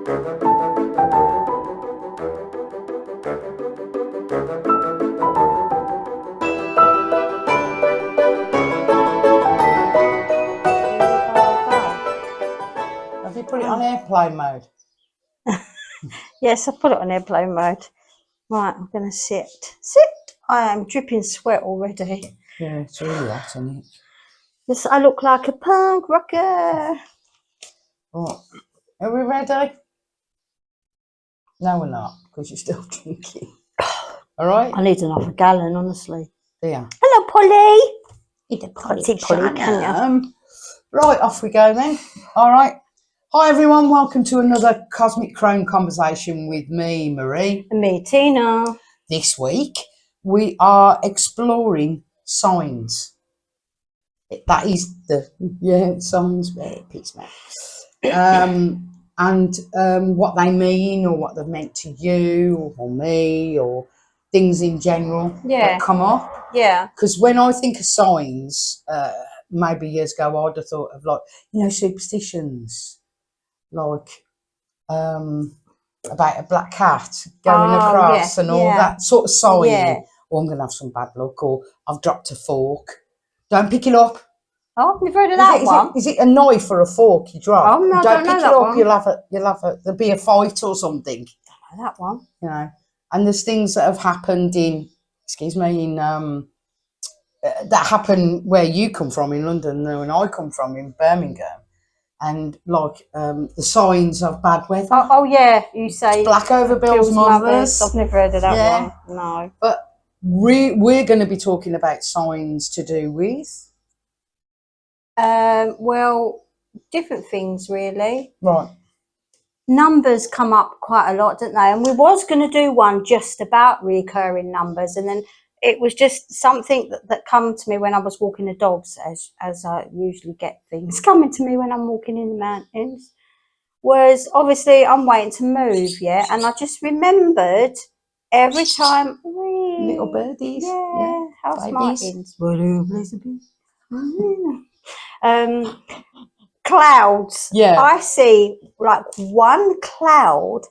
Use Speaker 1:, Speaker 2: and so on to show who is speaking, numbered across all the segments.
Speaker 1: Have you put it on airplane mode?
Speaker 2: Yes, I put it on airplane mode. Right, I'm going to sit. Sit! I am dripping sweat already.
Speaker 1: Yeah, it's really hot, isn't it?
Speaker 2: Yes, I look like a punk rocker.
Speaker 1: Right. Are we ready? No, we're not, because you're still drinking. All right?
Speaker 2: I need another gallon, honestly.
Speaker 1: Yeah.
Speaker 2: Hello, Polly.
Speaker 1: Polly,
Speaker 2: Polly,
Speaker 1: right, off we go then. All right. Hi, everyone. Welcome to another Cosmic Crone conversation with me, Marie.
Speaker 2: And me, Tina.
Speaker 1: This week, we are exploring signs. That is the, signs, peace, mate. And what they mean or what they've meant to you or me or things in general that come up.
Speaker 2: Yeah.
Speaker 1: Because when I think of signs, maybe years ago, I'd have thought of superstitions, like about a black cat going across and all that sort of sign.
Speaker 2: Yeah.
Speaker 1: Or I'm going to have some bad luck, or I've dropped a fork. Don't pick it up.
Speaker 2: Oh, you've heard of that one?
Speaker 1: Is it a knife or a fork you drop?
Speaker 2: Oh, no,
Speaker 1: don't
Speaker 2: pick
Speaker 1: it
Speaker 2: that
Speaker 1: up.
Speaker 2: one.
Speaker 1: You'll have there'll be a fight or something.
Speaker 2: Don't know that one.
Speaker 1: You know, and there's things that have happened in that happen where you come from in London and I come from in Birmingham, and the signs of bad weather.
Speaker 2: Oh yeah, you say
Speaker 1: it's black over Bill's mothers.
Speaker 2: I've never heard of that one. No.
Speaker 1: But we're going to be talking about signs to do with.
Speaker 2: Well, different things really.
Speaker 1: Right.
Speaker 2: Numbers come up quite a lot, don't they? And we was going to do one just about recurring numbers, and then it was just something that come to me when I was walking the dogs, as I usually get things coming to me when I'm walking in the mountains. Was obviously I'm waiting to move, and I just remembered every time
Speaker 1: little birdies,
Speaker 2: house
Speaker 1: babies.
Speaker 2: martins. Clouds.
Speaker 1: Yeah.
Speaker 2: I see like one cloud,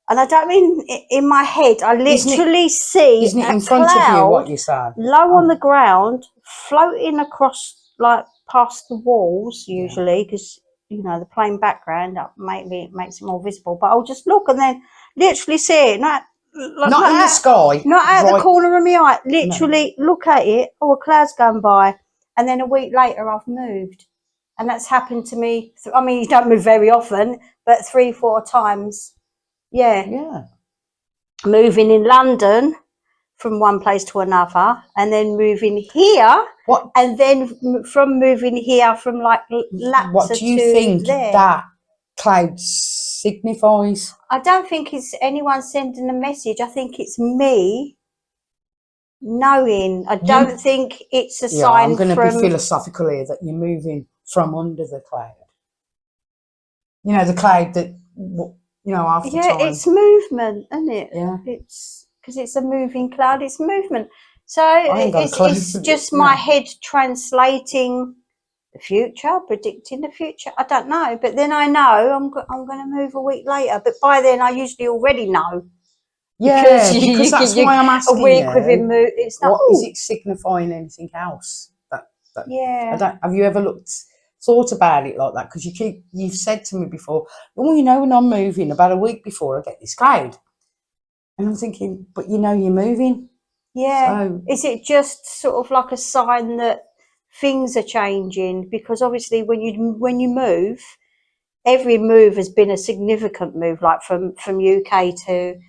Speaker 2: and I don't mean in my head. I literally see
Speaker 1: isn't it
Speaker 2: a
Speaker 1: in front
Speaker 2: cloud
Speaker 1: of you what you said?
Speaker 2: low on the ground, floating across like past the walls usually, because the plain background maybe makes it more visible. But I'll just look and then literally see it, not in the
Speaker 1: sky,
Speaker 2: not out the corner of my eye. Literally look at it. Oh, a cloud's gone by, and then a week later I've moved, and that's happened to me. I mean, you don't move very often, but 3-4 times. Yeah. Moving in London from one place to another, and then moving here.
Speaker 1: What?
Speaker 2: And then from moving here from like Lapsa.
Speaker 1: What do you think that cloud signifies?
Speaker 2: I don't think it's anyone sending a message. I think it's me knowing. I don't think it's a sign.
Speaker 1: I'm going to be philosophical here, that you're moving from under the cloud. The cloud that half the time.
Speaker 2: Yeah, it's movement, isn't it?
Speaker 1: Yeah.
Speaker 2: It's because it's a moving cloud. It's movement. So it's just my head translating the future, predicting the future. I don't know, but then I know I'm going to move a week later. But by then I usually already know.
Speaker 1: Yeah, because that's why I'm asking
Speaker 2: a week within move. It's not.
Speaker 1: What is it signifying? Anything else? Have you ever thought about it like that? Because you've said to me before, when I'm moving, about a week before I get this cloud, and I'm thinking, but you're moving.
Speaker 2: Yeah. So, is it just sort of like a sign that things are changing? Because obviously when you move, every move has been a significant move, like from UK to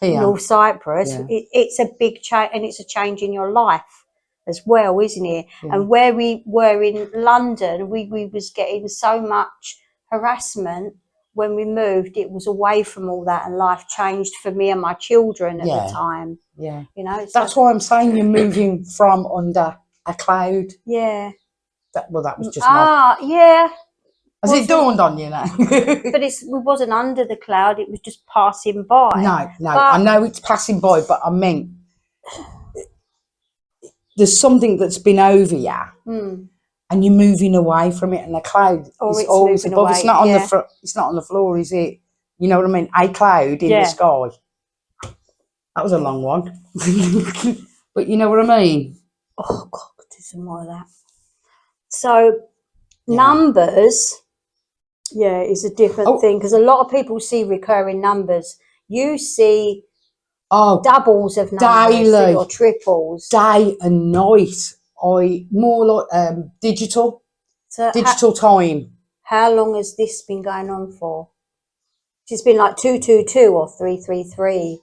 Speaker 2: North Cyprus. Yeah. It's a big change, and it's a change in your life as well, isn't it? Yeah. And where we were in London, we was getting so much harassment. When we moved, it was away from all that, and life changed for me and my children at the time.
Speaker 1: Yeah. That's why I'm saying you're moving from under a cloud.
Speaker 2: Yeah.
Speaker 1: That was just
Speaker 2: yeah.
Speaker 1: Has it dawned on you now?
Speaker 2: But it wasn't under the cloud, it was just passing by.
Speaker 1: No. I know it's passing by, but I meant there's something that's been over you. And you're moving away from it, and the cloud is always above. Away. It's not on the front. It's not on the floor, is it? You know what I mean? A cloud in
Speaker 2: Yeah.
Speaker 1: the sky. That was a long one. But you know what I mean?
Speaker 2: Oh, God, do some more of that. So,
Speaker 1: Yeah.
Speaker 2: numbers, yeah, is a different thing because a lot of people see recurring numbers. You see doubles of numbers
Speaker 1: daily,
Speaker 2: or triples.
Speaker 1: day and night. More like digital time.
Speaker 2: How long has this been going on for? It's been like 222 or 333.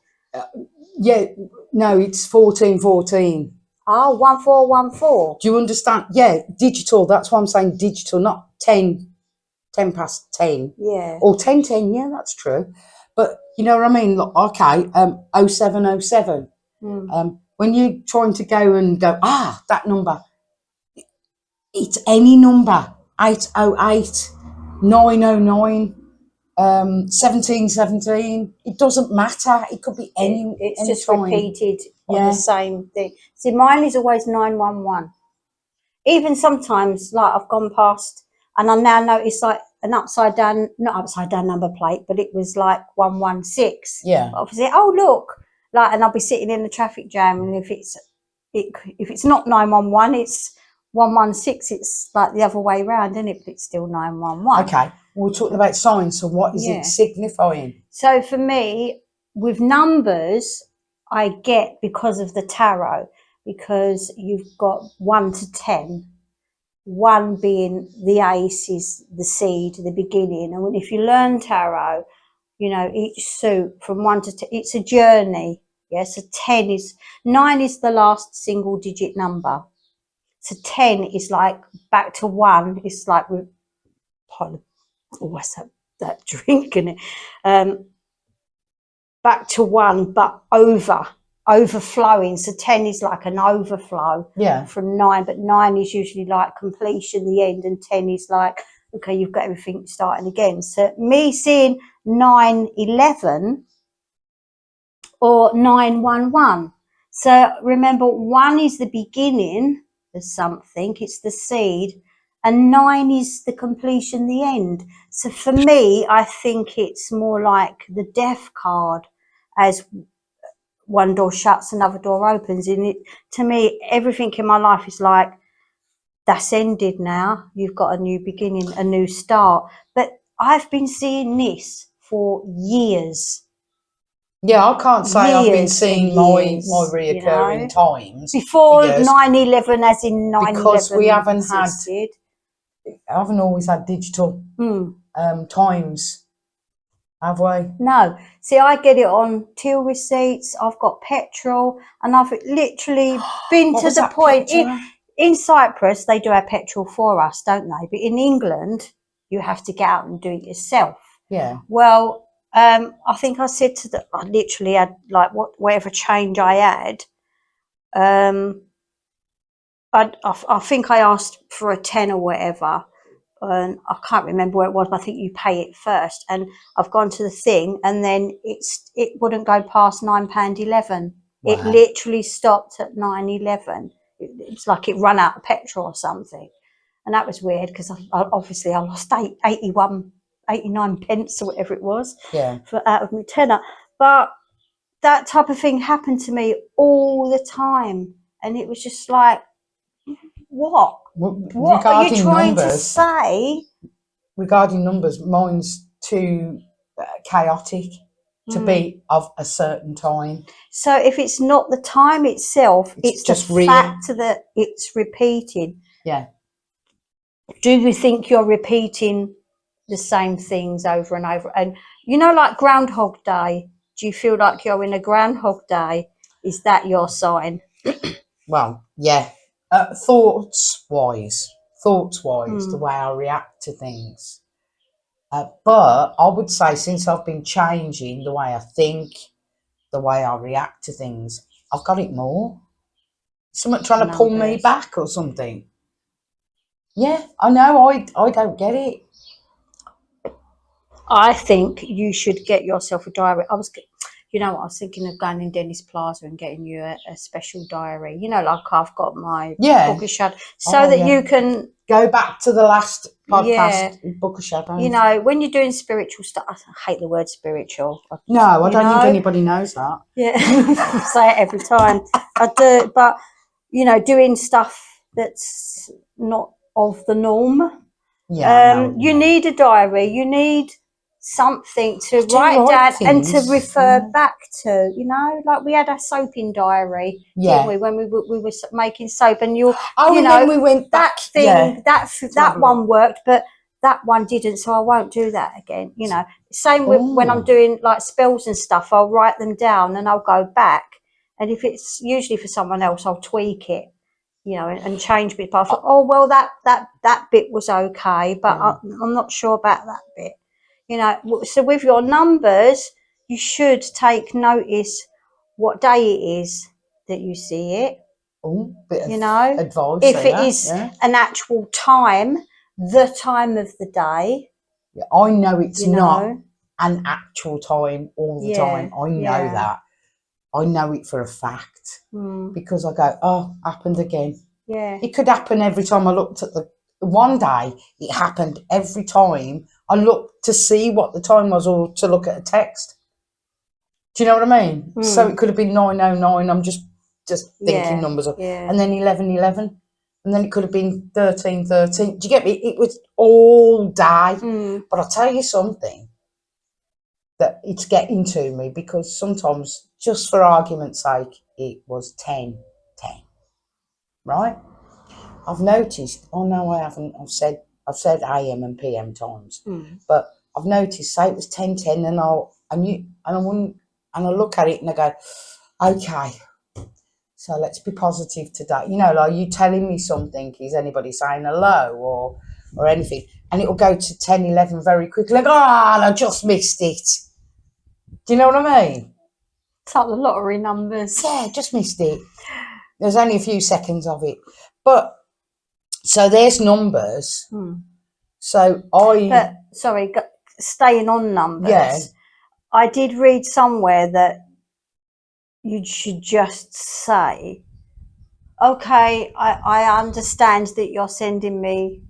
Speaker 1: Yeah, no, it's 1414.
Speaker 2: Oh, 1414.
Speaker 1: Do you understand? Yeah, digital. That's why I'm saying digital, not 10 past 10.
Speaker 2: Yeah.
Speaker 1: Or 10:10. Yeah, that's true. But you know what I mean? Look, okay, 0707. When you're trying to go, that number, it's any number. 808, 909, 1717. It doesn't matter. It could be
Speaker 2: It's
Speaker 1: any
Speaker 2: just
Speaker 1: time.
Speaker 2: repeated on the same thing. See, mine is always 911. Even sometimes, like I've gone past, and I now notice like an not upside down number plate, but it was like 116.
Speaker 1: Yeah.
Speaker 2: But obviously, oh look, like, and I'll be sitting in the traffic jam, and if it's not 911, it's 116. It's like the other way around, isn't it? But it's still 911.
Speaker 1: Okay, we're talking about signs. So what is it signifying?
Speaker 2: So for me, with numbers, I get because of the tarot, because you've got 1 to 10. 1 being the ace is the seed, the beginning. And if you learn tarot, you know, each suit from 1 to 10, it's a journey. Yes, so 9 is the last single digit number. So 10 is like back to 1. It's like with what's that drink in it? Back to 1, but overflowing. So 10 is like an overflow from 9, but 9 is usually like completion, the end, and 10 is like, okay, you've got everything starting again. So me seeing 911 or 911. So remember, 1 is the beginning of something, it's the seed, and 9 is the completion, the end. So for me, I think it's more like the death card, as one door shuts, another door opens. And it, to me, everything in my life is like, that's ended now. You've got a new beginning, a new start. But I've been seeing this for years.
Speaker 1: Yeah, I can't say I've been seeing my reoccurring times
Speaker 2: before 9/11, as in 9/11,
Speaker 1: because we haven't
Speaker 2: existed.
Speaker 1: I haven't always had digital times. Have we?
Speaker 2: No. See, I get it on till receipts. I've got petrol, and I've literally been to the point. In Cyprus, they do our petrol for us, don't they? But in England, you have to get out and do it yourself.
Speaker 1: Yeah.
Speaker 2: Well, I think I said I literally had like whatever change I had. I think I asked for a 10 or whatever. And I can't remember where it was, but I think you pay it first. And I've gone to the thing, and then it wouldn't go past £9.11. Wow. It literally stopped at 9.11. It's like it ran out of petrol or something, and that was weird because I lost 89 pence or whatever it was.
Speaker 1: Yeah.
Speaker 2: Out of my tenner, but that type of thing happened to me all the time, and it was just like, what are you trying to say?
Speaker 1: Regarding numbers, mine's too chaotic to be of a certain time.
Speaker 2: So if it's not the time itself, it's just the fact that it's repeating.
Speaker 1: Yeah.
Speaker 2: Do you think you're repeating the same things over and over? And you know, like Groundhog Day, do you feel like you're in a Groundhog Day? Is that your sign?
Speaker 1: Well, yeah. Thoughts-wise, the way I react to things. But I would say since I've been changing the way I think, the way I react to things, I've got it more. Someone trying to pull me back or something. Yeah, I know. I don't get it.
Speaker 2: I think you should get yourself a diary. you know what, I was thinking of going in Deniz Plaza and getting you a special diary. You know, like I've got my book of shadows, so that you can
Speaker 1: go back to the last podcast, book of shadows.
Speaker 2: You know, when you're doing spiritual stuff, I hate the word spiritual.
Speaker 1: No, I don't think anybody knows that.
Speaker 2: Yeah, I say it every time. I do, but you know, doing stuff that's not of the norm.
Speaker 1: Yeah,
Speaker 2: you need a diary. You need something to write down and to refer back to. You know, like we had a soaping diary, didn't we? When we were making soap, and you know,
Speaker 1: then we went back.
Speaker 2: That one worked, but that one didn't, so I won't do that again. You know, same with when I'm doing like spells and stuff. I'll write them down and I'll go back, and if it's usually for someone else, I'll tweak it. You know, and change bit. But I thought, oh well, that bit was okay, but I'm not sure about that bit. You know, so with your numbers, you should take notice what day it is that you see it.
Speaker 1: You know, advice,
Speaker 2: if it is an actual time, the time of the day.
Speaker 1: Yeah, I know it's not an actual time all the time. I know that. I know it for a fact because I go, oh, happened again.
Speaker 2: Yeah.
Speaker 1: It could happen every time I looked at one day, it happened every time I looked to see what the time was or to look at a text. Do you know what I mean? So it could have been 9:09. I'm just thinking numbers. And then 11:11. And then it could have been 13:13. Do you get me? It was all day. But I'll tell you something. That it's getting to me because sometimes, just for argument's sake, it was 10:10, right? I've noticed. Oh no, I haven't. I've said AM and PM times, but I've noticed. Say it was 10:10, and I look at it and I go, okay. So let's be positive today. You know, like you telling me something. Is anybody saying hello or anything? And it will go to 10:11 very quickly. Like, I just missed it. Do you know what I mean?
Speaker 2: It's like the lottery numbers.
Speaker 1: Yeah, just missed it. There's only a few seconds of it. But, so there's numbers. So
Speaker 2: staying on numbers, I did read somewhere that you should just say, okay, I understand that you're sending me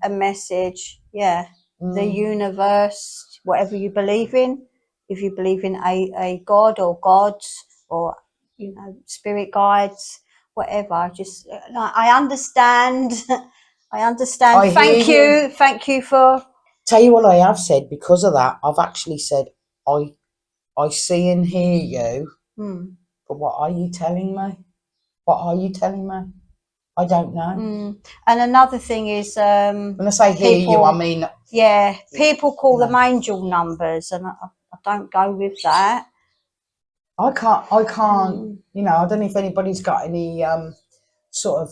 Speaker 2: a message. Yeah, the universe, whatever you believe in. If you believe in a god or gods or, you know, spirit guides, whatever, just I understand. I understand. Thank you for.
Speaker 1: Tell you what I have said because of that. I've actually said I see and hear you. But what are you telling me? What are you telling me? I don't know.
Speaker 2: And another thing is,
Speaker 1: when I say hear you, I mean
Speaker 2: people call them angel numbers, and I don't go with that.
Speaker 1: I can't. You know, I don't know if anybody's got any sort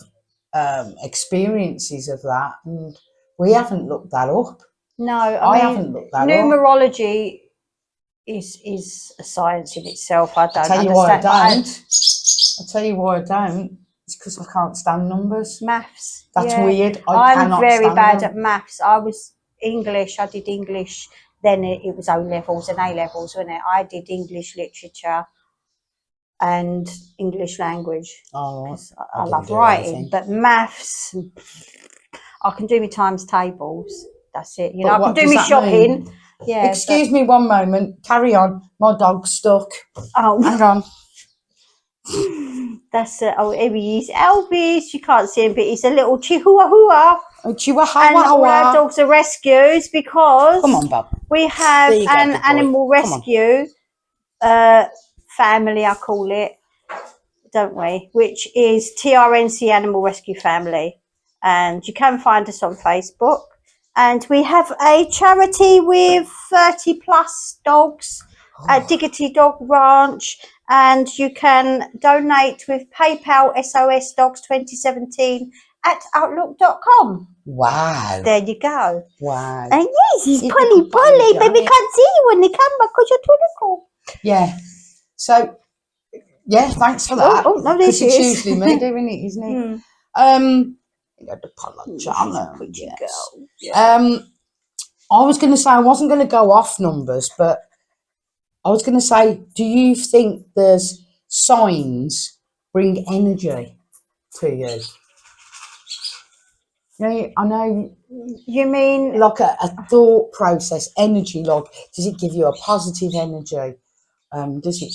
Speaker 1: of experiences of that, and we haven't looked that up.
Speaker 2: No,
Speaker 1: I haven't looked that up.
Speaker 2: Numerology is a science in itself. I don't understand.
Speaker 1: I'll tell you why I don't. It's because I can't stand numbers.
Speaker 2: Maths.
Speaker 1: That's weird.
Speaker 2: I'm very bad at maths. I was English. I did English. Then it was O levels and A levels, wasn't it? I did English literature and English language.
Speaker 1: Oh, right.
Speaker 2: I love writing, but maths, I can do my times tables. That's it. You know, I can do my shopping. Yeah.
Speaker 1: Excuse me one moment. Carry on. My dog's stuck.
Speaker 2: Oh,
Speaker 1: hang on.
Speaker 2: That's it. Oh, here he is. Elvis. You can't see him, but he's a little chihuahua. And all our dogs are rescues because
Speaker 1: come on, Bob.
Speaker 2: We have an animal rescue family, I call it, don't we? Which is TRNC Animal Rescue Family. And you can find us on Facebook. And we have a charity with 30 plus dogs at Diggity Dog Ranch. And you can donate with PayPal SOS Dogs 2017 at outlook.com.
Speaker 1: Wow.
Speaker 2: There you go.
Speaker 1: Wow.
Speaker 2: And yes, he's Polly, but we can't see you on the camera because you're too little.
Speaker 1: Yeah. So, yeah, thanks for that.
Speaker 2: Oh, no, this
Speaker 1: it's
Speaker 2: is.
Speaker 1: usually me doing it, isn't it? I was going to say I wasn't going to go off numbers, but I was going to say, do you think there's signs bring energy to you? You know, I know,
Speaker 2: You mean
Speaker 1: like a thought process, energy. Like, does it give you a positive energy? Does it?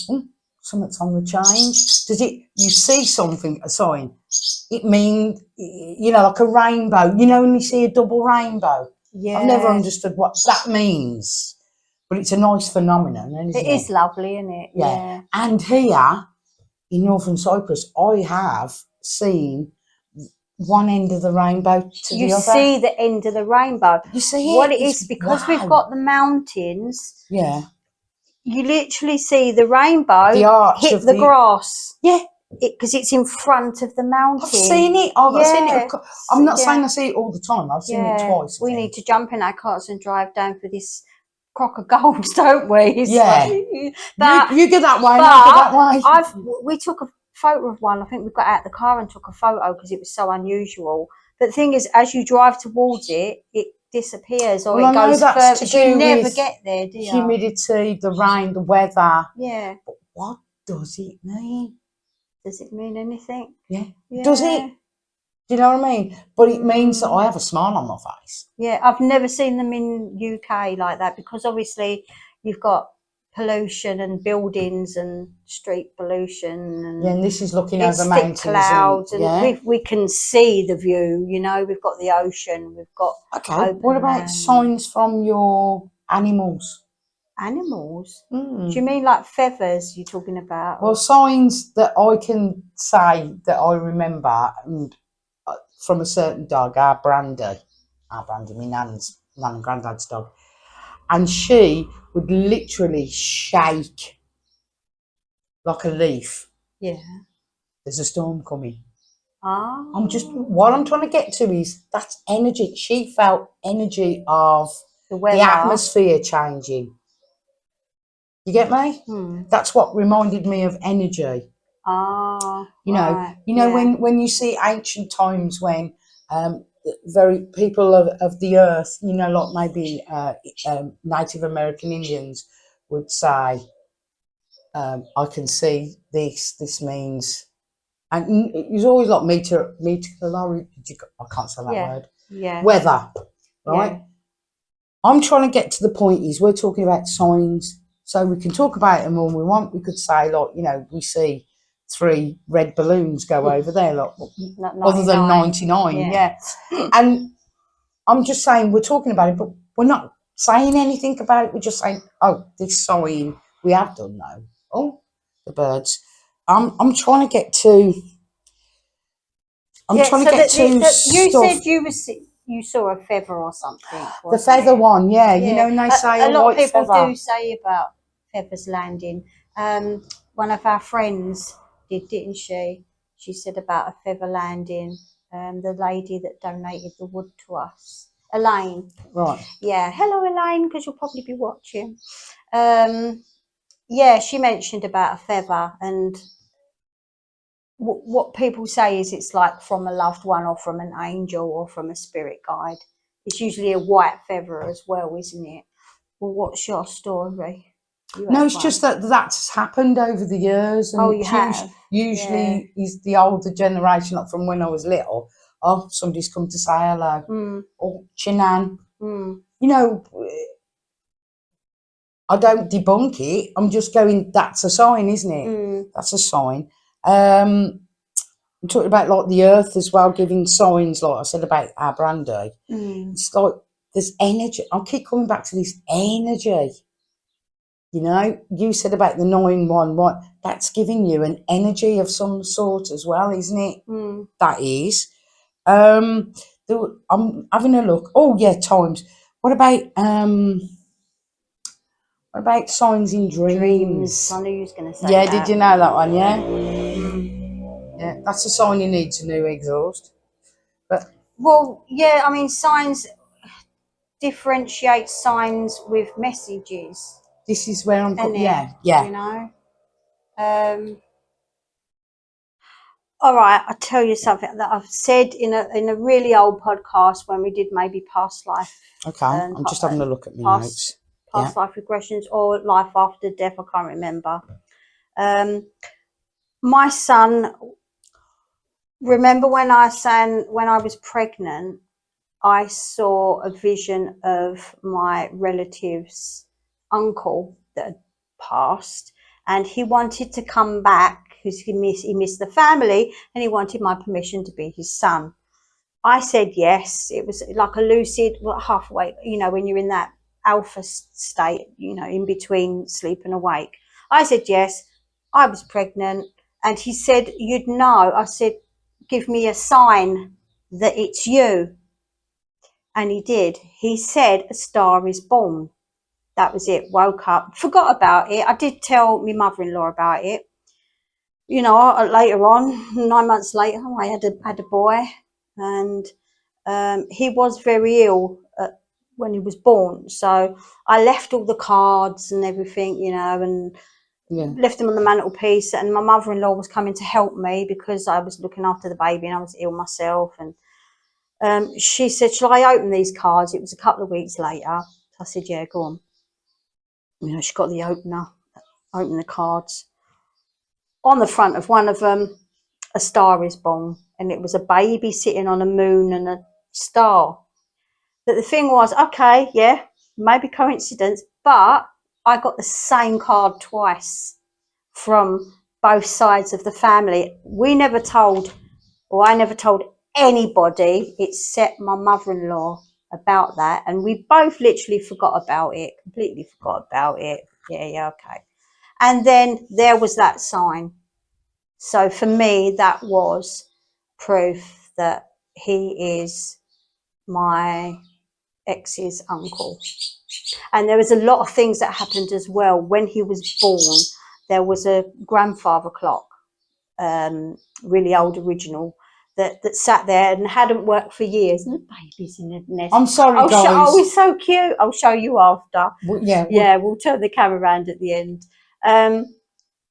Speaker 1: Something's on the change. Does it? You see something, a sign. It means, you know, like a rainbow. You know, when you see a double rainbow.
Speaker 2: yeah,
Speaker 1: I've never understood what that means, but it's a nice phenomenon, isn't it?
Speaker 2: it is lovely, isn't it?
Speaker 1: Yeah. And here in Northern Cyprus, I have seen one end of the rainbow to
Speaker 2: You
Speaker 1: the other.
Speaker 2: see the end of the rainbow.
Speaker 1: You see
Speaker 2: What it
Speaker 1: It's,
Speaker 2: is, because
Speaker 1: wow.
Speaker 2: we've got the mountains,
Speaker 1: Yeah.
Speaker 2: you literally see the rainbow
Speaker 1: The arch
Speaker 2: hit
Speaker 1: of
Speaker 2: the grass.
Speaker 1: Yeah.
Speaker 2: Because it's in front of the mountain.
Speaker 1: I've seen it. I've seen it. I'm not saying I see it all the time. I've seen it twice.
Speaker 2: We need to jump in our cars and drive down for this crock of gold, don't we? It's
Speaker 1: Yeah.
Speaker 2: like,
Speaker 1: you go that way and I'll go that way.
Speaker 2: We took a photo of one. I think we got out of the car and took a photo because it was so unusual. But the thing is, as you drive towards it, it disappears or it goes further. You never get there, do you?
Speaker 1: Humidity, the rain, the weather.
Speaker 2: Yeah.
Speaker 1: But what does it mean?
Speaker 2: Does it mean anything?
Speaker 1: Yeah. Does it? Do you know what I mean? But it means that I have a smile on my face.
Speaker 2: Yeah, I've never seen them in UK like that because obviously you've got pollution and buildings and street pollution and
Speaker 1: this is looking over
Speaker 2: thick
Speaker 1: mountains
Speaker 2: clouds and we can see the view, you know, we've got the ocean, we've got
Speaker 1: what about signs from your animals?
Speaker 2: Animals? Do you mean like feathers you're talking about?
Speaker 1: Well, signs that I can say that I remember and from a certain dog, our Brandy, my nan and granddad's dog, and she would literally shake like a leaf.
Speaker 2: Yeah.
Speaker 1: There's a storm coming.
Speaker 2: Oh.
Speaker 1: What I'm trying to get to is that's energy. She felt energy of the atmosphere changing. You get me? That's what reminded me of energy. You know, when you see ancient times when very people of the earth, you know, like maybe Native American Indians would say, I can see this. This means, and it's always like meteorology. I can't say that word.
Speaker 2: Yeah.
Speaker 1: Weather, right? Yeah. I'm trying to get to the point is we're talking about signs, so we can talk about them all we want. We could say, like, you know, we see 3 red balloons go over there, like, other than 99, yeah. And I'm just saying we're talking about it, but we're not saying anything about it. We're just saying, oh, this sign we have done now. Oh, the birds. I'm trying to get to. You said
Speaker 2: you saw a feather or something.
Speaker 1: The feather one, yeah. You know, and they say
Speaker 2: a lot of people do say about feathers landing. One of our friends didn't she? She said about a feather landing. The lady that donated the wood to us, Elaine.
Speaker 1: Right.
Speaker 2: Yeah. Hello, Elaine, because you'll probably be watching. Yeah, she mentioned about a feather and. What people say is it's like from a loved one or from an angel or from a spirit guide. It's usually a white feather as well, isn't it? Well, what's your story?
Speaker 1: No, it's just that's happened over the years. And usually is the older generation, like from when I was little. Oh, somebody's come to say hello. Or Chinan. You know, I don't debunk it. I'm just going, that's a sign, isn't it? That's a sign. I'm talking about like the earth as well, giving signs, like I said about our Brandy. It's like there's energy. I keep coming back to this energy. You know, you said about the 911. That's giving you an energy of some sort as well, isn't it? That is. I'm having a look. Oh yeah, times. What about signs in dreams?
Speaker 2: I knew you was going to say that.
Speaker 1: Yeah, did you know that one? Yeah. Yeah, that's a sign you need to new exhaust. But
Speaker 2: well, yeah, I mean, signs differentiate signs with messages.
Speaker 1: This is where I'm. Yeah.
Speaker 2: You know. All right, I'll tell you something that I've said in a really old podcast when we did maybe past life.
Speaker 1: Okay, I'm just having a look at my notes.
Speaker 2: past life regressions or life after death. I can't remember. My son, remember when I was pregnant, I saw a vision of my relative's uncle that had passed, and he wanted to come back because he missed the family, and he wanted my permission to be his son. I said yes. It was like a lucid, halfway, when you're in that alpha state, in between sleep and awake. I said yes. I was pregnant, and he said, "You'd know." I said, "Give me a sign that it's you." And he did. He said, "A star is born." That was it. Woke up, forgot about it. I did tell my mother-in-law about it. Later on, 9 months later, I had a boy, and he was very ill when he was born. So I left all the cards and everything, and left them on the mantelpiece. And my mother-in-law was coming to help me because I was looking after the baby and I was ill myself. And she said, "Shall I open these cards?" It was a couple of weeks later. I said, "Yeah, go on." She got the opener, opened the cards. On the front of one of them, a star is born, and it was a baby sitting on a moon and a star. But the thing was, okay, yeah, maybe coincidence, but I got the same card twice from both sides of the family. I never told anybody except my mother-in-law about that, and we both literally completely forgot about it. Yeah, okay. And then there was that sign. So for me, that was proof that he is my ex's uncle. And there was a lot of things that happened as well. When he was born, there was a grandfather clock, really old original, that sat there and hadn't worked for years. And the baby's in the nest.
Speaker 1: I'm sorry, guys.
Speaker 2: It's so cute. I'll show you after. We'll turn the camera around at the end.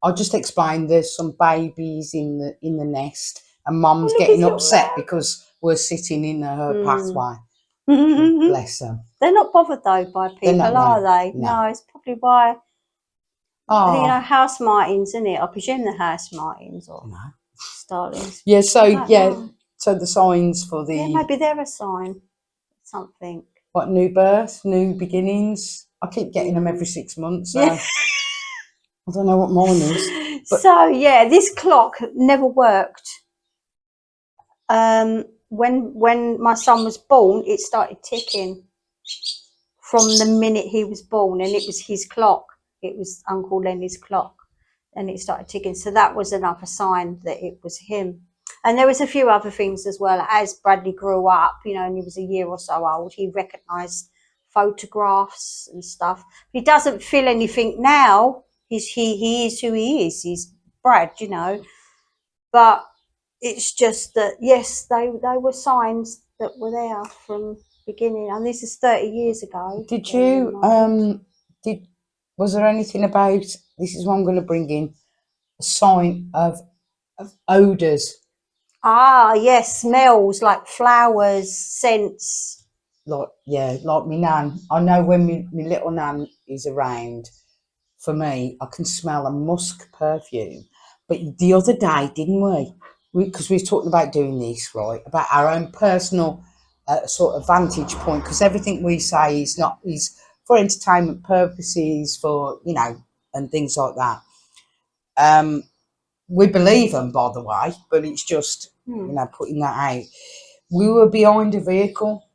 Speaker 1: I'll just explain. There's some babies in the nest, and Mum's getting upset because we're sitting in her pathway. Bless them.
Speaker 2: They're not bothered though by people, are they? No, it's probably by house martins, isn't it? I presume the house martins or starlings.
Speaker 1: Yeah. So the signs for the
Speaker 2: maybe they're a sign. Something.
Speaker 1: What, new birth, new beginnings? I keep getting them every 6 months. So I don't know what mine is. But
Speaker 2: so this clock never worked. When my son was born, it started ticking from the minute he was born, and it was his clock. It was Uncle Lenny's clock, and it started ticking. So that was another sign that it was him. And there was a few other things as well. As Bradley grew up, and he was a year or so old, he recognised photographs and stuff. He doesn't feel anything now. He is who he is. He's Brad, But it's just that, yes, they were signs that were there from beginning. And this is 30 years ago.
Speaker 1: Did you, was there anything about, this is what I'm going to bring in, a sign of odours?
Speaker 2: Ah, yes, smells like flowers, scents.
Speaker 1: Like my nan. I know when my little nan is around, for me, I can smell a musk perfume. But the other day, didn't we? Because we was talking about doing this, right? About our own personal sort of vantage point, because everything we say is for entertainment purposes, for, and things like that. We believe them, by the way, but it's just, putting that out. We were behind a vehicle,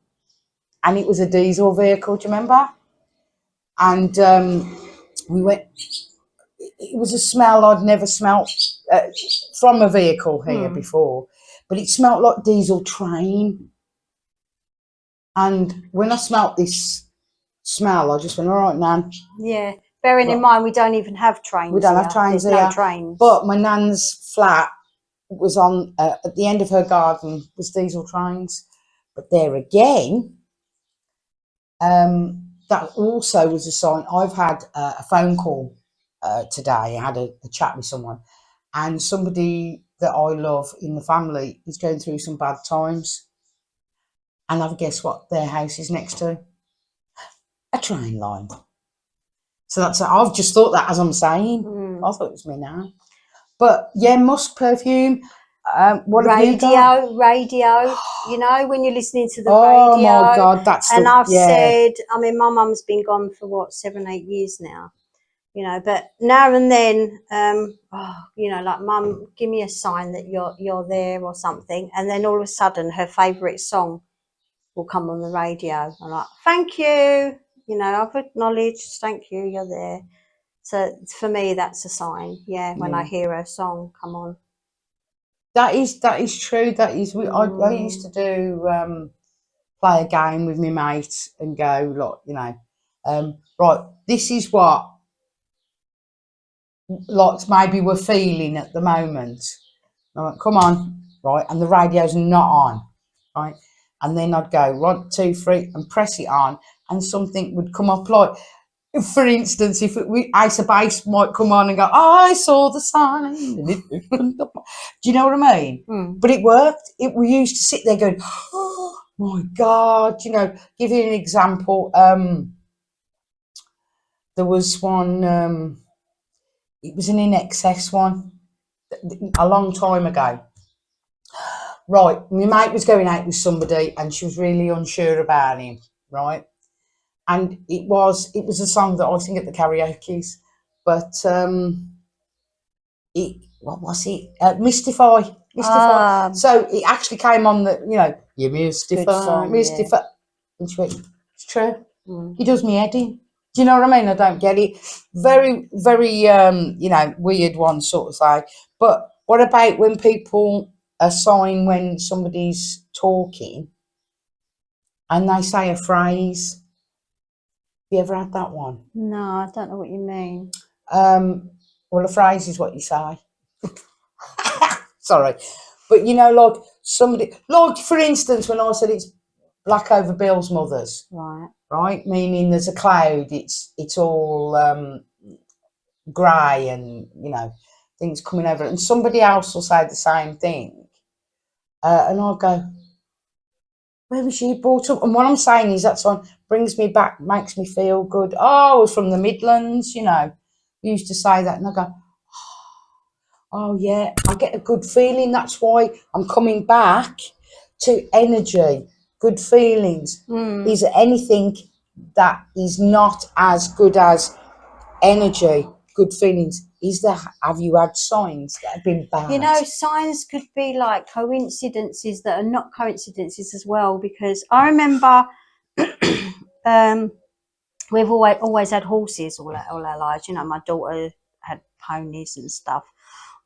Speaker 1: and it was a diesel vehicle, do you remember? And we went, it was a smell I'd never smelt from a vehicle here before, but it smelt like diesel train. And when I smelt this smell, I just went, all right, Nan.
Speaker 2: Yeah, bearing in mind we don't even have trains.
Speaker 1: We don't have trains here.
Speaker 2: There's no trains.
Speaker 1: But my nan's flat was on, at the end of her garden was diesel trains. But there again, that also was a sign. I've had a phone call today. I had a chat with someone, and somebody that I love in the family is going through some bad times. And I've guessed what their house is next to? A train line. So I've just thought that as I'm saying. I thought it was me now. But yeah, musk perfume. What have you got?
Speaker 2: Radio. You know, when you're listening to the
Speaker 1: Oh
Speaker 2: radio.
Speaker 1: my God, that's
Speaker 2: and I've
Speaker 1: yeah.
Speaker 2: said, I mean, my mum's been gone for what, 7-8 years now. You know, but now and then, you know, like, Mum, give me a sign that you're there or something, and then all of a sudden her favourite song will come on the radio. I'm like, thank you. You know, I've acknowledged, thank you, you're there. So for me, that's a sign. Yeah, when I hear a song come on.
Speaker 1: That is true. That is. I used to do play a game with my mates and go, look, you know, right, this is what like maybe we're feeling at the moment. I went, come on, right, and the radio's not on, right, and then I'd go 1, 2, 3 and press it on, and something would come up, like, for instance, if Ace of Base might come on and go, I saw the sign. Do you know what I mean? But it worked. We used to sit there going, oh my God, you know. Give you an example. There was one. It was an In Excess one a long time ago. Right, my mate was going out with somebody and she was really unsure about him, right? And it was a song that I sing at the karaoke's, but what was it? Mystify. So it actually came on the, you know, you mystify. Yeah. And she went, it's true. He does me head in. Do you know what I mean? I don't get it. Very, very, you know, weird one sort of thing. But what about when people assign when somebody's talking and they say a phrase? Have you ever had that one?
Speaker 2: No, I don't know what you mean.
Speaker 1: Well, a phrase is what you say. Sorry. But, you know, like somebody, like for instance, when I said it's black over Bill's mother's. Right? Meaning there's a cloud, it's all grey and, you know, things coming over it. And somebody else will say the same thing. And I'll go, where was you brought up? And what I'm saying is that song brings me back, makes me feel good. Oh, I was from the Midlands, you know. We used to say that. And I go, oh, yeah, I get a good feeling. That's why I'm coming back to energy, good feelings. Is there anything that is not as good as energy, good feelings? Have you had signs that have been bad?
Speaker 2: You know, signs could be like coincidences that are not coincidences as well, because I remember we've always had horses all our lives. You know, my daughter had ponies and stuff.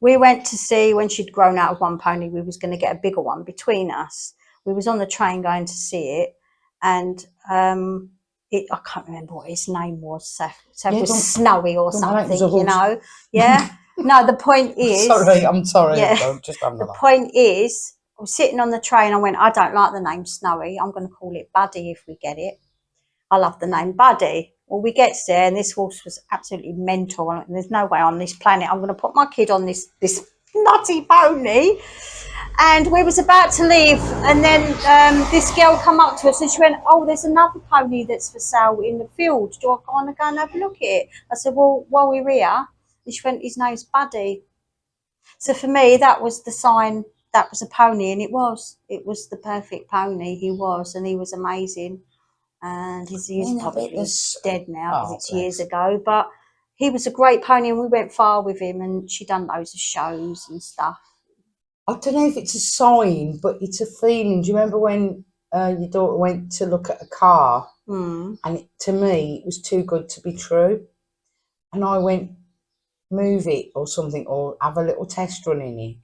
Speaker 2: We went to see, when she'd grown out of one pony, we was going to get a bigger one between us. We was on the train going to see it, and I can't remember what his name was. So it was Snowy or something, you know. Yeah. No, the point is.
Speaker 1: I'm sorry. Yeah.
Speaker 2: The point is, I was sitting on the train. I went, I don't like the name Snowy. I'm going to call it Buddy if we get it. I love the name Buddy. Well, we get there, and this horse was absolutely mental. And there's no way on this planet I'm going to put my kid on this nutty pony. And we was about to leave, and then this girl come up to us and she went, oh, there's another pony that's for sale in the field. Do I want to go and have a look at it? I said, well, while we're here. And she went, his name's Buddy. So for me, that was the sign that was a pony, and it was the perfect pony. He was, and he was amazing. And he's probably dead now because it's years ago. But he was a great pony, and we went far with him, and she done loads of shows and stuff.
Speaker 1: I don't know if it's a sign, but it's a feeling. Do you remember when your daughter went to look at a car, and to me it was too good to be true, and I went, move it or something, or have a little test run in it,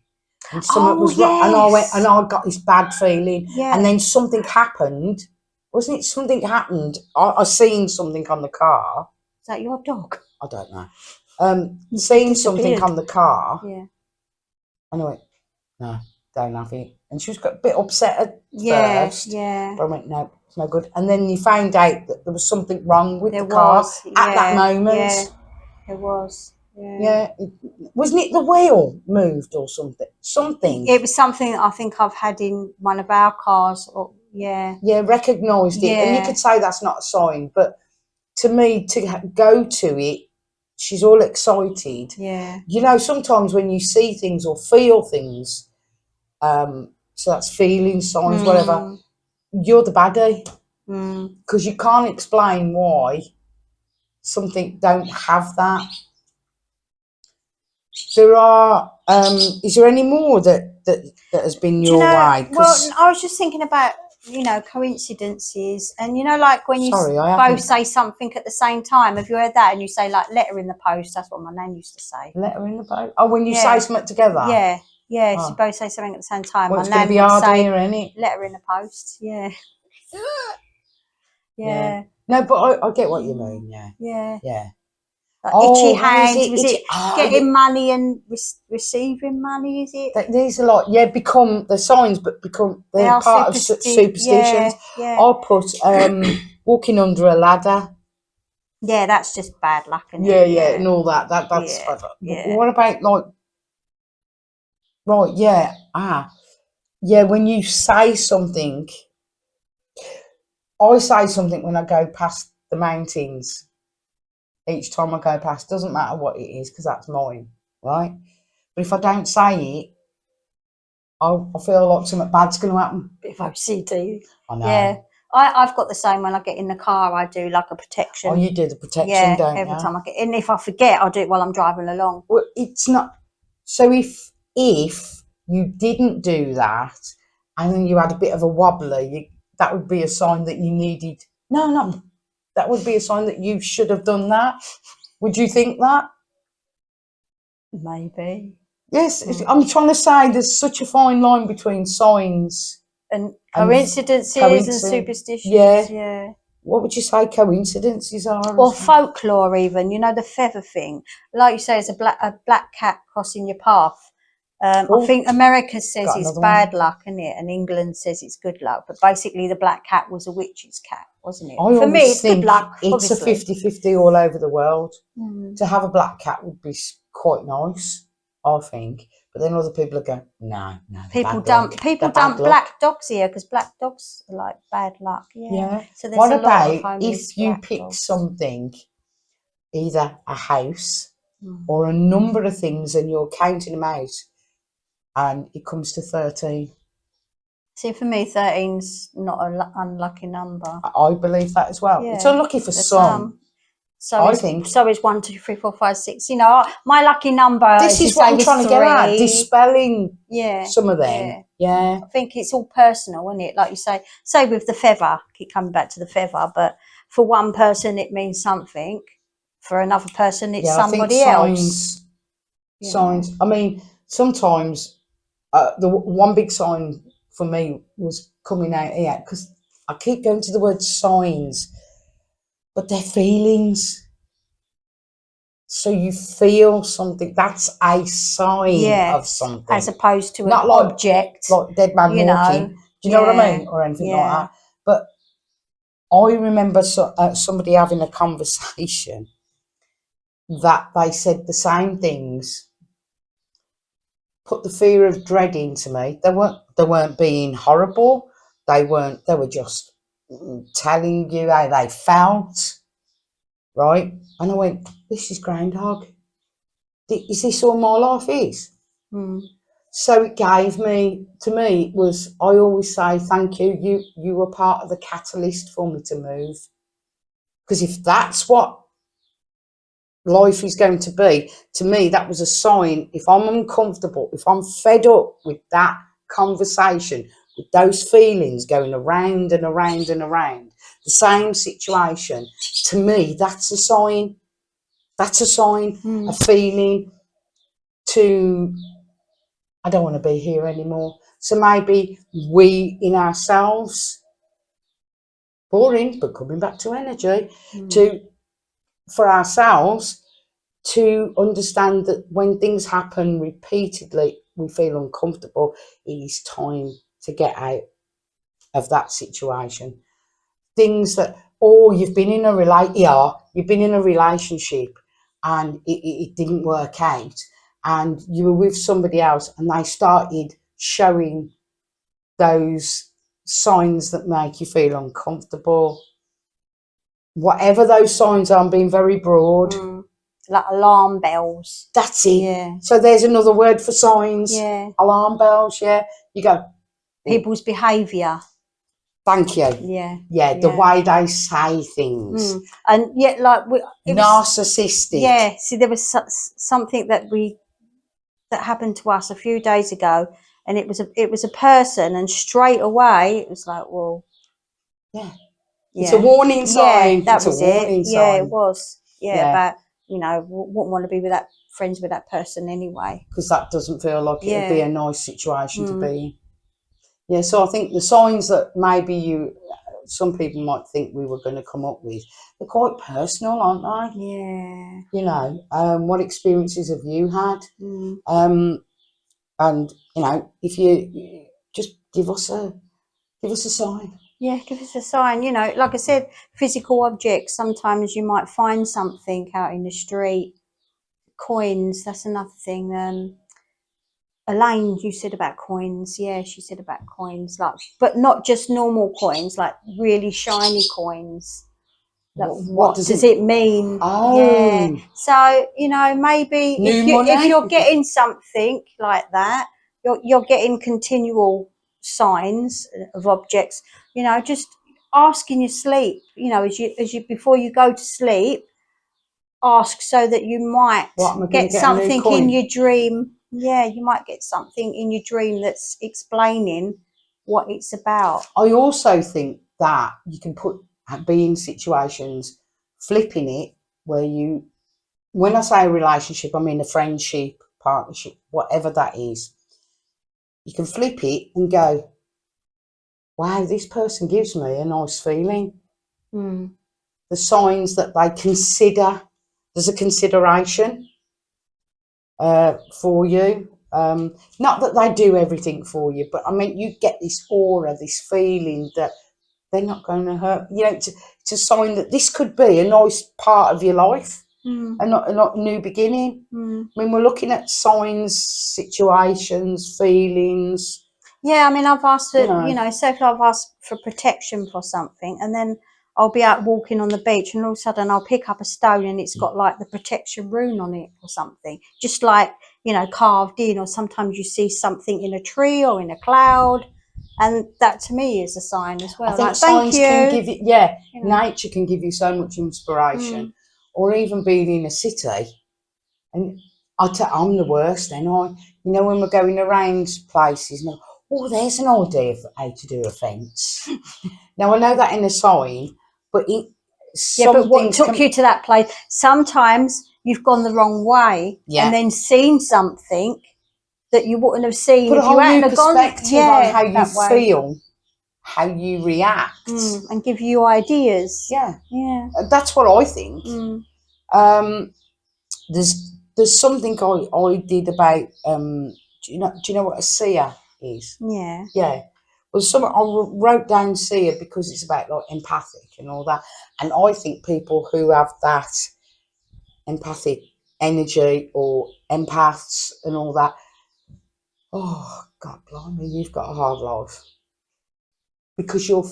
Speaker 1: and something was wrong, and I went, and I got this bad feeling, and then something happened. Wasn't it something happened? I seen something on the car.
Speaker 2: Is that your dog?
Speaker 1: I don't know. Seen something on the car.
Speaker 2: Yeah.
Speaker 1: And I went, no, don't have it. And she was a bit upset at first.
Speaker 2: Yeah.
Speaker 1: But I went, no, it's no good. And then you found out that there was something wrong with the car at that moment.
Speaker 2: Yeah, there was.
Speaker 1: Yeah. Wasn't it the wheel moved or something? Something.
Speaker 2: It was something I think I've had in one of our cars. Or,
Speaker 1: recognised it. And you could say that's not a sign, but to me, to go to it, she's all excited.
Speaker 2: Yeah.
Speaker 1: You know, sometimes when you see things or feel things, so that's feelings, signs, whatever, you're the baddie. Because you can't explain why something don't have that. There are, is there any more that has been your way?
Speaker 2: Well, I was just thinking about, coincidences, and like when you
Speaker 1: Sorry, I
Speaker 2: both
Speaker 1: haven't.
Speaker 2: say something at the same time. Have you heard that? And you say like letter in the post. That's what my nan used to say.
Speaker 1: Letter in the boat. Oh, when you
Speaker 2: Yeah.
Speaker 1: say something together.
Speaker 2: Yeah, yeah.
Speaker 1: Oh.
Speaker 2: You both say something at the same time.
Speaker 1: Well,
Speaker 2: My
Speaker 1: it's going
Speaker 2: nan
Speaker 1: to be
Speaker 2: would
Speaker 1: hard
Speaker 2: say
Speaker 1: here, isn't it?
Speaker 2: letter in the post. Yeah. Yeah.
Speaker 1: No, but I get what you mean. Yeah.
Speaker 2: Yeah.
Speaker 1: Yeah.
Speaker 2: Like
Speaker 1: Oh,
Speaker 2: itchy
Speaker 1: what is
Speaker 2: hands.
Speaker 1: it?
Speaker 2: Was
Speaker 1: Itchy-
Speaker 2: it
Speaker 1: oh,
Speaker 2: getting money and receiving money? Is it?
Speaker 1: These are like, yeah, become the signs, but become
Speaker 2: They
Speaker 1: they're
Speaker 2: are
Speaker 1: part of superstitions.
Speaker 2: Yeah.
Speaker 1: I'll put walking under a ladder.
Speaker 2: Yeah, that's just bad luck, isn't
Speaker 1: Yeah,
Speaker 2: it?
Speaker 1: yeah, and all that. That's
Speaker 2: Yeah, yeah.
Speaker 1: What about like, right? Yeah, yeah. When you say something, I say something when I go past the mountains. Each time I go past, doesn't matter what it is, because that's mine, right? But if I don't say it, I feel like something bad's going to happen.
Speaker 2: Bit of OCD.
Speaker 1: I know.
Speaker 2: Yeah. I've got the same when I get in the car. I do like a protection.
Speaker 1: Oh, you do the protection, don't you?
Speaker 2: Every time I get in. If I forget, I'll do it while I'm driving along.
Speaker 1: Well, it's not. So if you didn't do that, and then you had a bit of a wobbler, that would be a sign that you needed. No, that would be a sign that you should have done that. Would you think that?
Speaker 2: Maybe.
Speaker 1: Yes, I'm trying to say there's such a fine line between signs
Speaker 2: and coincidences and superstitions. Yeah.
Speaker 1: What would you say coincidences are?
Speaker 2: Or folklore, even. The feather thing. Like you say, it's a black cat crossing your path. I think America says it's bad luck, isn't it? And England says it's good luck. But basically, the black cat was a witch's cat, wasn't it? For me, it's good luck.
Speaker 1: It's
Speaker 2: obviously.
Speaker 1: a 50-50 all over the world. To have a black cat would be quite nice, I think. But then other people are going, no.
Speaker 2: People dump black dogs here because black dogs are like bad luck. Yeah. So there's
Speaker 1: what
Speaker 2: a lot of
Speaker 1: about if you pick
Speaker 2: dogs.
Speaker 1: something, either a house or a number of things, and you're counting them out, and it comes to 13?
Speaker 2: See, for me, 13's not an unlucky number.
Speaker 1: I believe that as well. It's unlucky for some.
Speaker 2: So I think. So is 1, 2, 3, 4, 5, 6. My lucky number.
Speaker 1: This is what I'm trying to get at. Dispelling some of them. Yeah.
Speaker 2: I think it's all personal, isn't it? Like you say with the feather. Keep coming back to the feather, but for one person it means something. For another person, it's somebody else.
Speaker 1: Signs. I mean, sometimes the one big sign for me was coming out here, because I keep going to the word signs, but they're feelings. So you feel something. That's a sign of something,
Speaker 2: as opposed to
Speaker 1: not
Speaker 2: an
Speaker 1: like,
Speaker 2: object,
Speaker 1: like dead man walking. Do you know what I mean, or anything like that? But I remember somebody having a conversation that they said the same things, put the fear of dread into me. They weren't being horrible. They were just telling you how they felt, right? And I went, this is groundhog. Is this all my life is? So it gave me, to me, it was, I always say, thank you. You were part of the catalyst for me to move. Because if that's what life is going to be, to me, that was a sign. If I'm uncomfortable, if I'm fed up with that conversation, with those feelings going around and around and around, the same situation, to me, that's a sign. That's a sign, a feeling to, I don't want to be here anymore. So maybe we in ourselves, boring, but coming back to energy, for ourselves to understand that when things happen repeatedly, we feel uncomfortable. It is time to get out of that situation. Things that, you've been in a relationship and it didn't work out, and you were with somebody else and they started showing those signs that make you feel uncomfortable. whatever those signs are, I'm being very broad.
Speaker 2: Like alarm bells.
Speaker 1: That's it.
Speaker 2: Yeah.
Speaker 1: So there's another word for signs.
Speaker 2: Yeah.
Speaker 1: Alarm bells, yeah. You go,
Speaker 2: People's behaviour.
Speaker 1: thank you.
Speaker 2: Yeah.
Speaker 1: Yeah, the way they say things.
Speaker 2: And yet, like,
Speaker 1: Narcissistic.
Speaker 2: Yeah, see, there was something that happened to us a few days ago, and it was a person, and straight away it was like, well,
Speaker 1: yeah, it's a warning sign.
Speaker 2: Yeah, that
Speaker 1: it's
Speaker 2: was
Speaker 1: a warning
Speaker 2: it.
Speaker 1: sign.
Speaker 2: Yeah, it was.
Speaker 1: Yeah.
Speaker 2: But wouldn't want to be friends with that person anyway,
Speaker 1: because that doesn't feel like it'd be a nice situation to be in. Yeah, so I think the signs that maybe some people might think we were going to come up with, they're quite personal, aren't they?
Speaker 2: Yeah.
Speaker 1: You know, what experiences have you had? And if you just give us a sign.
Speaker 2: Yeah, give us a sign. Like I said, physical objects. Sometimes you might find something out in the street. Coins. That's another thing. Elaine, you said about coins. Yeah, she said about coins, but not just normal coins, like really shiny coins. Like, what does it mean?
Speaker 1: Oh.
Speaker 2: Yeah. So, maybe if you're getting something like that, you're getting continual signs of objects, just ask in your sleep, as you before you go to sleep, ask so that you might get something in your dream. Yeah, you might get something in your dream that's explaining what it's about.
Speaker 1: I also think that you can be in situations, flipping it, where when I say a relationship, I mean a friendship, partnership, whatever that is. You can flip it and go, wow, this person gives me a nice feeling. The signs that they consider, there's a consideration for you. Not that they do everything for you, but I mean, you get this aura, this feeling that they're not going to hurt. It's a sign that this could be a nice part of your life, and not a new beginning. I mean, we're looking at signs, situations, feelings.
Speaker 2: Yeah, I mean, I've asked for, say if I've asked for protection for something, and then I'll be out walking on the beach, and all of a sudden I'll pick up a stone and it's got like the protection rune on it or something, just like, carved in. Or sometimes you see something in a tree or in a cloud, and that to me is a sign as well.
Speaker 1: I think signs can give you, nature can give you so much inspiration, or even being in a city. And I'm the worst then. When we're going around places, there's an idea of how to do a fence. Now, I know that in a sign, but
Speaker 2: but what took you to that place? Sometimes you've gone the wrong way and then seen something that you wouldn't have seen if you hadn't have gone.
Speaker 1: Perspective on how you feel, how you react,
Speaker 2: and give you ideas.
Speaker 1: Yeah. That's what I think. There's something I did about. Do you know what a seer is?
Speaker 2: Yeah.
Speaker 1: Yeah. Well, I wrote down seer because it's about like empathic and all that, and I think people who have that empathic energy or empaths and all that. Oh God, blimey, you've got a hard life. Because you're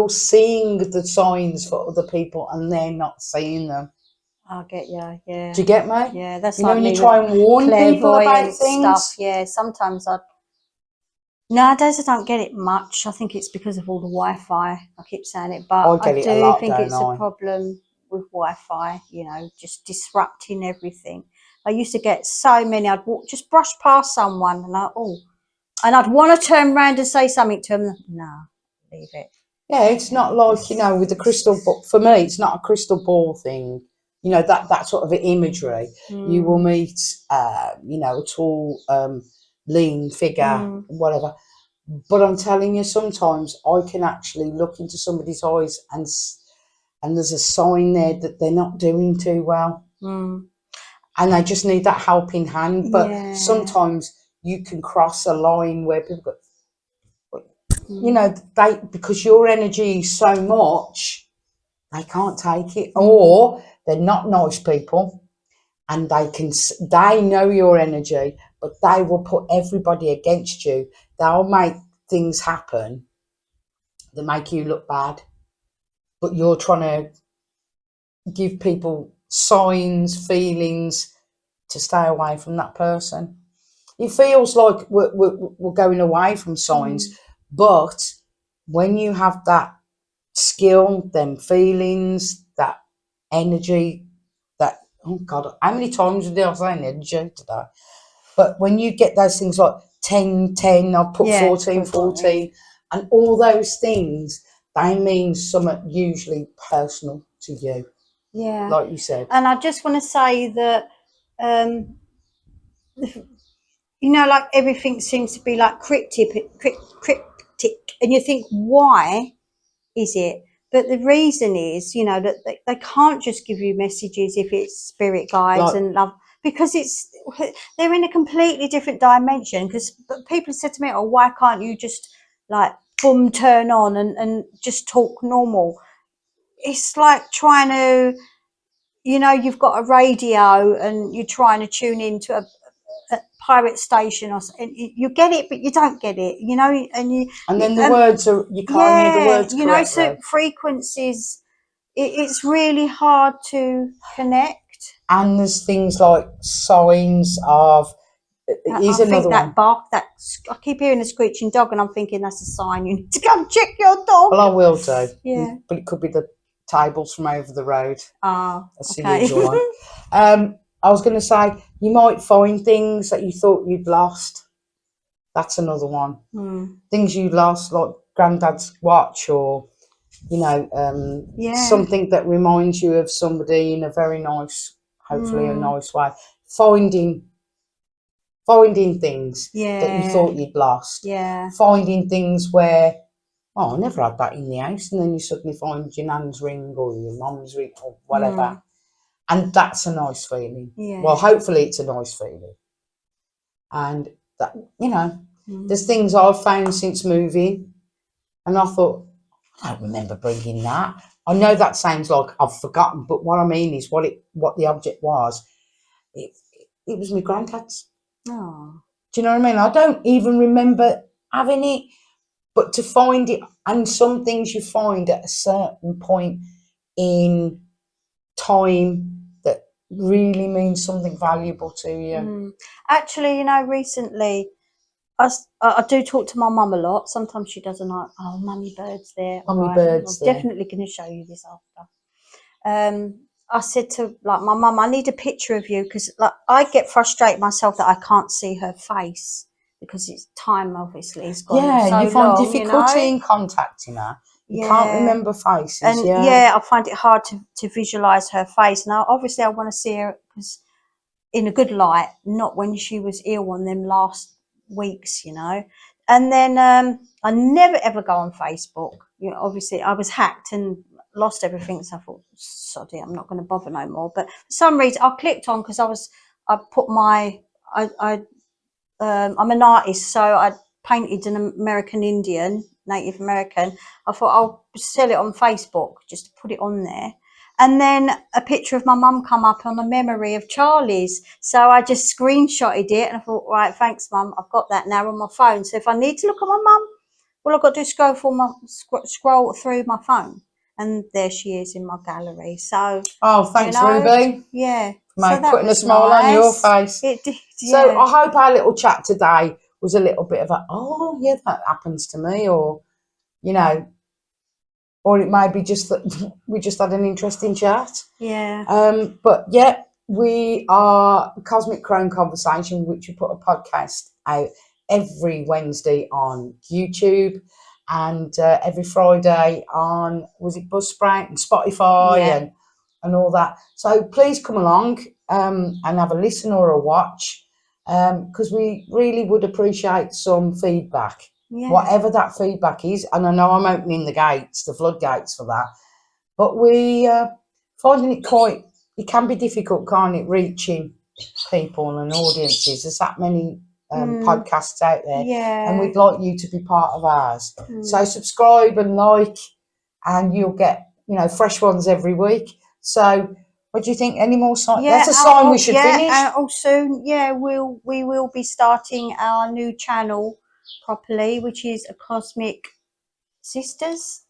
Speaker 1: seeing the signs for other people and they're not seeing them.
Speaker 2: I get you, yeah.
Speaker 1: Do you get me?
Speaker 2: Yeah, that's
Speaker 1: like when you try and warn people about things.
Speaker 2: Stuff. Yeah, sometimes nowadays I don't get it much. I think it's because of all the Wi-Fi. I keep saying it, but I do think it's a problem with Wi-Fi. Just disrupting everything. I used to get so many. I'd just brush past someone, and I'd want to turn around and say something to them. No, leave it.
Speaker 1: Yeah, it's not like with the crystal ball. For me, it's not a crystal ball thing. That sort of imagery. You will meet, a tall, lean figure, whatever. But I'm telling you, sometimes I can actually look into somebody's eyes and there's a sign there that they're not doing too well. And they just need that helping hand. But sometimes you can cross a line where people go, because your energy is so much, they can't take it, or they're not nice people, and they know your energy, but they will put everybody against you. They'll make things happen that make you look bad, but you're trying to give people signs, feelings to stay away from that person. It feels like we're going away from signs, but when you have that skill, them feelings, that energy, that, oh God, how many times did I say energy today? But when you get those things like 10, 10, I've put 14, 14, and all those things, they mean something usually personal to you.
Speaker 2: Yeah.
Speaker 1: Like you said.
Speaker 2: And I just want to say that, you know, like everything seems to be like cryptic, and you think, why is it? But the reason is, you know, that they can't just give you messages if it's spirit guides and love, because they're in a completely different dimension. Because people said to me, oh, why can't you just like boom, turn on and just talk normal? It's like trying to, you know, you've got a radio and you're trying to tune into a pirate station or something. You get it, but you don't get it, you know.
Speaker 1: And then the words are, you can't hear the words
Speaker 2: you know,
Speaker 1: correctly.
Speaker 2: so frequencies, it's really hard to connect.
Speaker 1: And there's things like signs of, here's another one.
Speaker 2: Bark, I keep hearing a screeching dog, and I'm thinking that's a sign you need to go and check your dog.
Speaker 1: Well, I will do.
Speaker 2: Yeah.
Speaker 1: But it could be the tables from over the road.
Speaker 2: Ah,
Speaker 1: That's
Speaker 2: okay.
Speaker 1: the usual one. I was going to say, you might find things that you thought you'd lost. That's another one. Things you lost, like Granddad's watch, or, you know, something that reminds you of somebody in a very nice, hopefully a nice way. Finding things that you thought you'd lost.
Speaker 2: Yeah.
Speaker 1: Finding things where, oh, I never had that in the house, and then you suddenly find your nan's ring or your mum's ring or whatever. And that's a nice feeling.
Speaker 2: Yeah.
Speaker 1: Well, hopefully it's a nice feeling. And that, you know, there's things I've found since moving, and I thought, I don't remember bringing that. I know that sounds like I've forgotten, but what I mean is what the object was. It was my granddad's.
Speaker 2: Oh.
Speaker 1: Do you know what I mean? I don't even remember having it, but to find it, and some things you find at a certain point in time that really means something valuable to you.
Speaker 2: Actually, you know, recently I do talk to my mum a lot. Sometimes she doesn't like, oh, mummy bird's there.
Speaker 1: Mummy bird's there.
Speaker 2: I'm definitely going to show you this after. I said to like my mum, I need a picture of you, because like I get frustrated myself that I can't see her face because it's time obviously has gone.
Speaker 1: Yeah,
Speaker 2: so
Speaker 1: you find
Speaker 2: long,
Speaker 1: difficulty
Speaker 2: you know?
Speaker 1: in contacting her. You can't remember faces.
Speaker 2: And I find it hard to visualize her face. Now, obviously, I want to see her because in a good light, not when she was ill on them last weeks, you know. And then I never ever go on Facebook. You know, obviously, I was hacked and lost everything, so I thought, soddy, I'm not going to bother no more. But for some reason, I clicked on because I put my I'm an artist, so I painted an American Indian, Native American. I thought I'll sell it on Facebook, just to put it on there. And then a picture of my mum come up on a memory of Charlie's. So I just screenshotted it and I thought, right, thanks, mum. I've got that now on my phone. So if I need to look at my mum, all I've got to do is scroll through my phone. And there she is in my gallery. So,
Speaker 1: thanks, Ruby.
Speaker 2: Yeah.
Speaker 1: For putting a smile on your face.
Speaker 2: It did,
Speaker 1: So I hope our little chat today was a little bit of a, oh, yeah, that happens to me, or, you know, or it might be just that we just had an interesting chat.
Speaker 2: Yeah.
Speaker 1: But yeah, we are Cosmic Crone Conversation, which we put a podcast out every Wednesday on YouTube and every Friday on, was it Buzzsprout and Spotify and all that. So please come along and have a listen or a watch, because we really would appreciate some feedback. Yeah. Whatever that feedback is, and I know I'm opening the floodgates for that, but we finding it can be difficult, can't it, reaching people and audiences. There's that many podcasts out there, and we'd like you to be part of ours. So subscribe and like, and you'll get, you know, fresh ones every week. So what do you think? Any more signs? That's a sign we should finish.
Speaker 2: And also, we will be starting our new channel properly, which is a Cosmic Sisters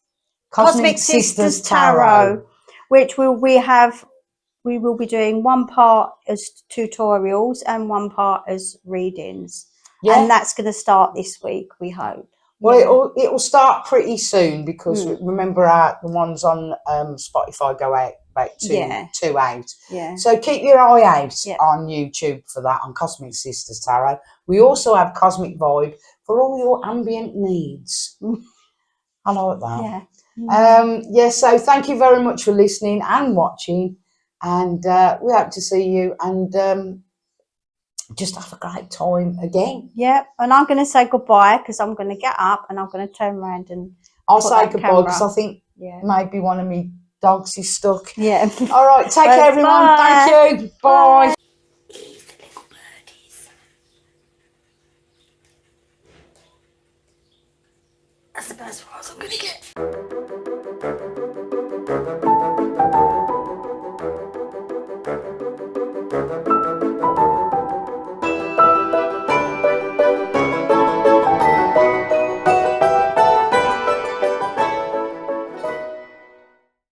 Speaker 2: Tarot. which we will be doing one part as tutorials and one part as readings.
Speaker 1: Yeah.
Speaker 2: And that's going to start this week, we hope.
Speaker 1: Well, it'll start pretty soon because remember the ones on Spotify go out about two out.
Speaker 2: Yeah.
Speaker 1: So keep your eye out on YouTube for that, on Cosmic Sisters Tarot. We also have Cosmic Vibe for all your ambient needs. I like that.
Speaker 2: Yeah.
Speaker 1: So thank you very much for listening and watching, and we hope to see you and just have a great time again.
Speaker 2: Yep, and I'm going to say goodbye because I'm going to get up and I'm going to turn around and
Speaker 1: I'll say goodbye because I think maybe one of me dogs is stuck.
Speaker 2: Yeah.
Speaker 1: All right, take care, everyone.
Speaker 2: Bye.
Speaker 1: Thank you. Bye.